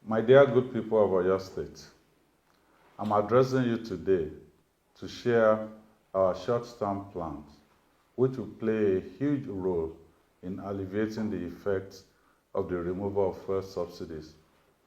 My dear good people of Oyo State, I'm addressing you today to share our short-term plans, which will play a huge role in alleviating the effects of the removal of fuel subsidies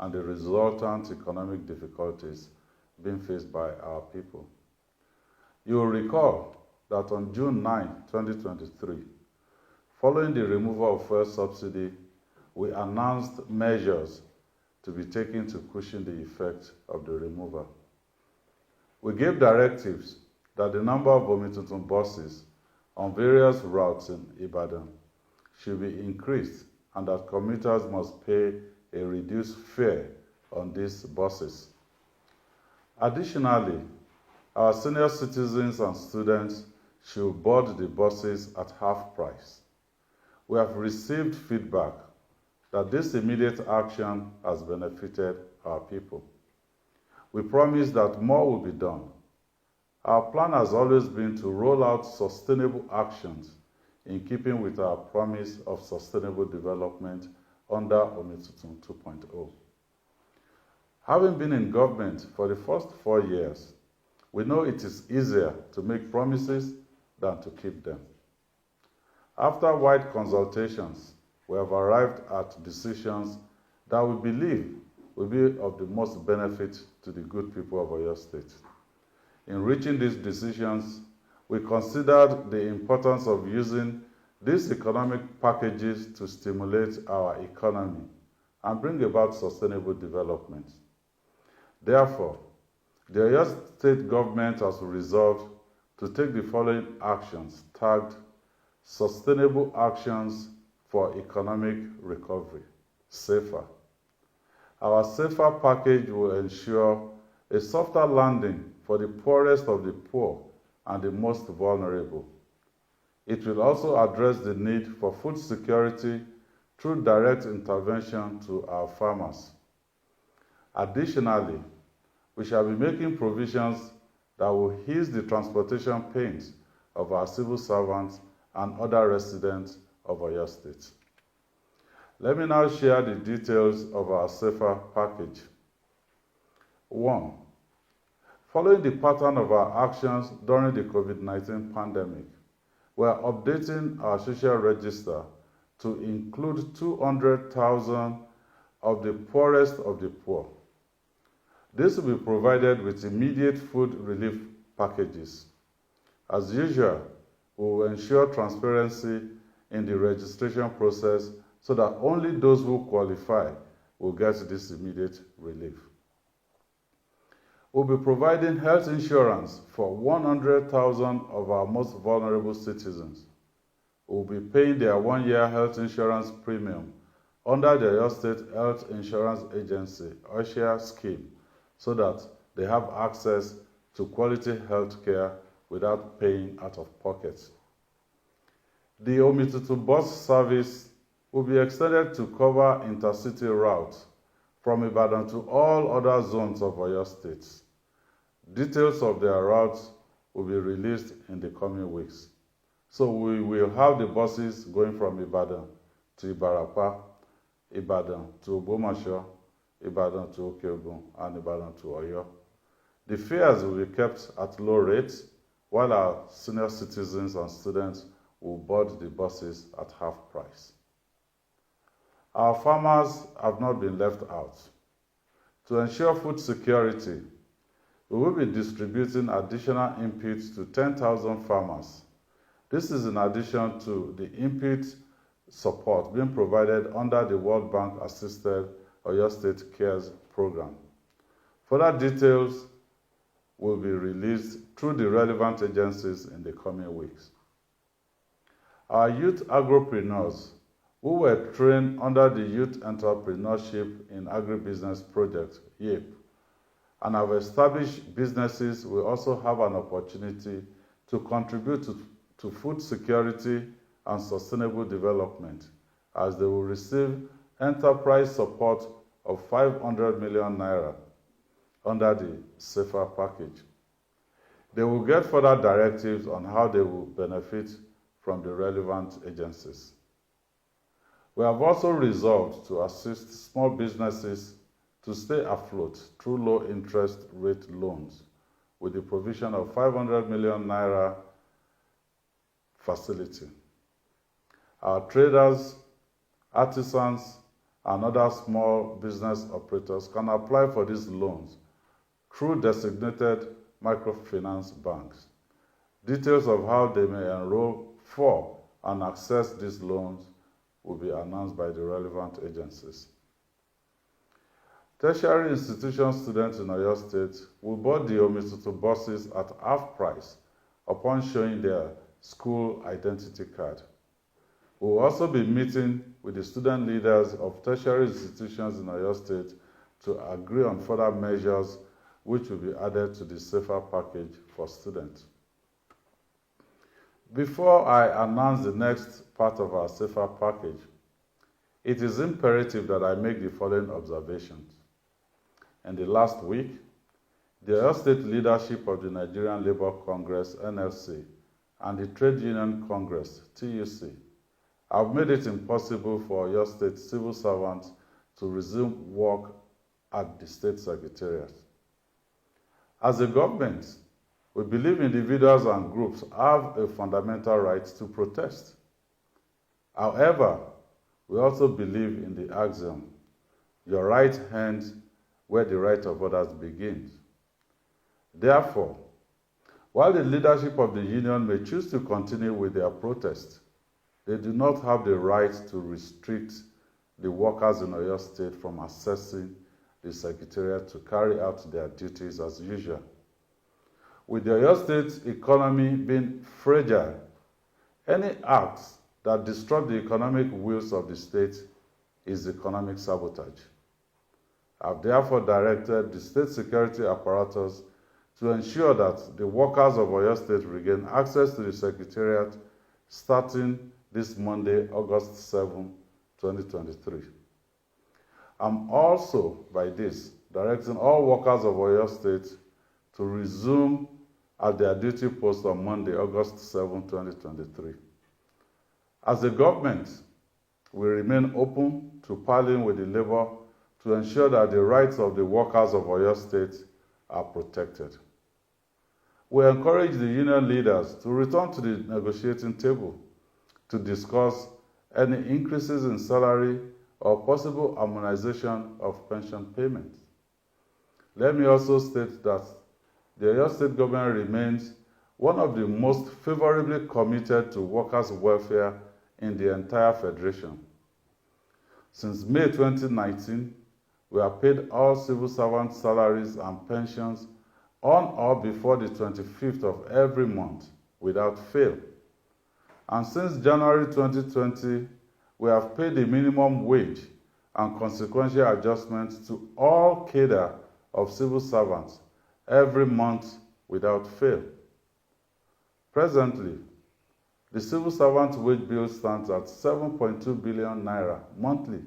and the resultant economic difficulties being faced by our people. You will recall that on June 9, 2023, following the removal of fuel subsidy, we announced measures to be taken to cushion the effect of the removal. We gave directives that the number of Omituntun buses on various routes in Ibadan should be increased and that commuters must pay a reduced fare on these buses. Additionally, our senior citizens and students should board the buses at half price. We have received feedback that this immediate action has benefited our people. We promise that more will be done. Our plan has always been to roll out sustainable actions in keeping with our promise of sustainable development under Omituntun 2.0. Having been in government for the first 4 years, we know it is easier to make promises than to keep them. After wide consultations, we have arrived at decisions that we believe will be of the most benefit to the good people of Oyo State. In reaching these decisions, we considered the importance of using these economic packages to stimulate our economy and bring about sustainable development. Therefore, the Oyo State government has resolved to take the following actions tagged Sustainable Actions for Economic Recovery, SAFER. Our SAFER package will ensure a softer landing for the poorest of the poor and the most vulnerable. It will also address the need for food security through direct intervention to our farmers. Additionally, we shall be making provisions that will ease the transportation pains of our civil servants and other residents of Oyo State. Let me now share the details of our SAFER package. 1. Following the pattern of our actions during the COVID-19 pandemic, we are updating our social register to include 200,000 of the poorest of the poor. This will be provided with immediate food relief packages. As usual, we will ensure transparency in the registration process so that only those who qualify will get this immediate relief. We'll be providing health insurance for 100,000 of our most vulnerable citizens. We'll be paying their 1-year health insurance premium under the Oyo State Health Insurance Agency, OSHA scheme, so that they have access to quality health care without paying out of pocket. The Omituntun bus service will be extended to cover intercity routes from Ibadan to all other zones of Oyo State. Details of their routes will be released in the coming weeks. So we will have the buses going from Ibadan to Ibarapa, Ibadan to Ogbomoso, Ibadan to Okeogun, and Ibadan to Oyo. The fares will be kept at low rates, while our senior citizens and students will board the buses at half price. Our farmers have not been left out. To ensure food security, we will be distributing additional inputs to 10,000 farmers. This is in addition to the input support being provided under the World Bank-assisted Oyo State Cares program. Further details will be released through the relevant agencies in the coming weeks. Our youth agripreneurs, who were trained under the Youth Entrepreneurship in Agribusiness Project, YEP, and have established businesses, will also have an opportunity to contribute to food security and sustainable development, as they will receive enterprise support of 500 million naira under the SAFER package. They will get further directives on how they will benefit from the relevant agencies. We have also resolved to assist small businesses to stay afloat through low interest rate loans with the provision of 500 million naira facility. Our traders, artisans, and other small business operators can apply for these loans through designated microfinance banks. Details of how they may enroll for and access these loans will be announced by the relevant agencies. Tertiary institution students in Oyo State will board the Omitutu buses at half price upon showing their school identity card. We will also be meeting with the student leaders of tertiary institutions in Oyo State to agree on further measures which will be added to the safer package for students. Before I announce the next part of our safer package, it is imperative that I make the following observations. In the last week, the Oyo State leadership of the Nigerian Labour Congress, NLC, and the Trade Union Congress, TUC, have made it impossible for Oyo State civil servants to resume work at the State Secretariat. As a government, we believe individuals and groups have a fundamental right to protest. However, we also believe in the axiom, your right ends where the right of others begins. Therefore, while the leadership of the union may choose to continue with their protest, they do not have the right to restrict the workers in Oyo State from accessing the Secretariat to carry out their duties as usual. With the Oyo State economy being fragile, any act that disrupt the economic wheels of the state is economic sabotage. I have therefore directed the state security apparatus to ensure that the workers of Oyo State regain access to the Secretariat starting this Monday, August 7, 2023. I'm also, by this, directing all workers of Oyo State to resume at their duty post on Monday, August 7, 2023. As a government, we remain open to parleying with the labor to ensure that the rights of the workers of Oyo State are protected. We encourage the union leaders to return to the negotiating table to discuss any increases in salary or possible harmonization of pension payments. Let me also state that the Oyo State government remains one of the most favorably committed to workers' welfare in the entire federation. Since May 2019, we have paid all civil servant salaries and pensions on or before the 25th of every month without fail. And since January 2020, we have paid the minimum wage and consequential adjustments to all cadre of civil servants every month without fail. Presently, the civil servant wage bill stands at 7.2 billion naira monthly.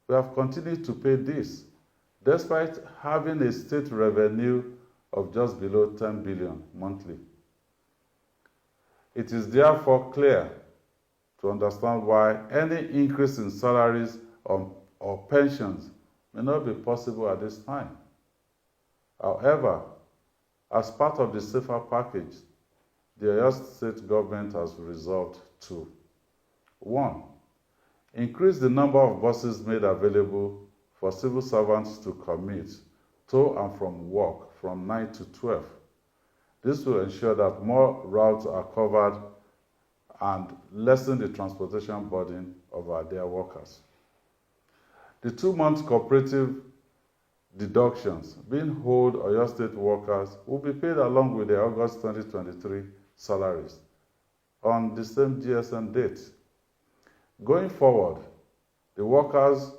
We have continued to pay this, despite having a state revenue of just below 10 billion monthly. It is therefore clear to understand why any increase in salaries or pensions may not be possible at this time. However, as part of the safer package, the Oyo State government has resolved to 1. Increase the number of buses made available for civil servants to commute to and from work from 9 to 12. This will ensure that more routes are covered and lessen the transportation burden of our dear workers. The 2-month cooperative deductions being owed Oyo State workers will be paid along with their August 2023 salaries on the same GSM date. Going forward, the workers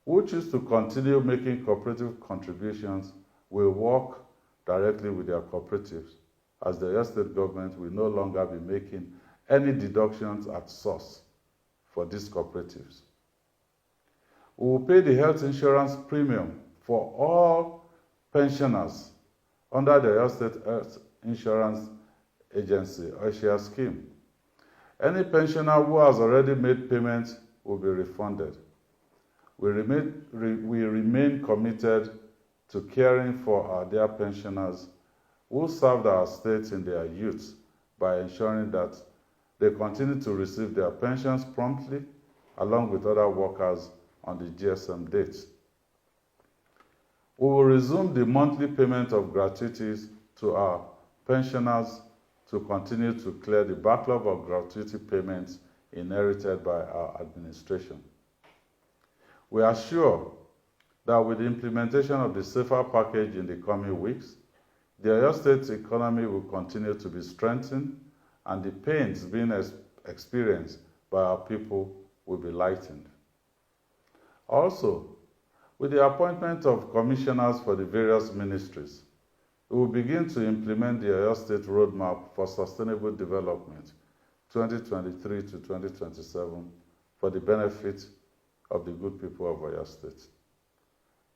who choose to continue making cooperative contributions will work directly with their cooperatives, as the Oyo State government will no longer be making any deductions at source for these cooperatives. We will pay the health insurance premium for all pensioners under the Oyo State Health Insurance Agency, OSHA scheme. Any pensioner who has already made payments will be refunded. We remain committed to caring for our dear pensioners who served our state in their youth by ensuring that they continue to receive their pensions promptly, along with other workers on the GSM date. We will resume the monthly payment of gratuities to our pensioners to continue to clear the backlog of gratuity payments inherited by our administration. We are sure that with the implementation of the SAFER package in the coming weeks, the Oyo State economy will continue to be strengthened and the pains being experienced by our people will be lightened. Also, with the appointment of commissioners for the various ministries, we will begin to implement the Oyo State Roadmap for Sustainable Development 2023 to 2027 for the benefit of the good people of Oyo State.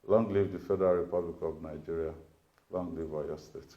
Long live the Federal Republic of Nigeria. Long live Oyo State.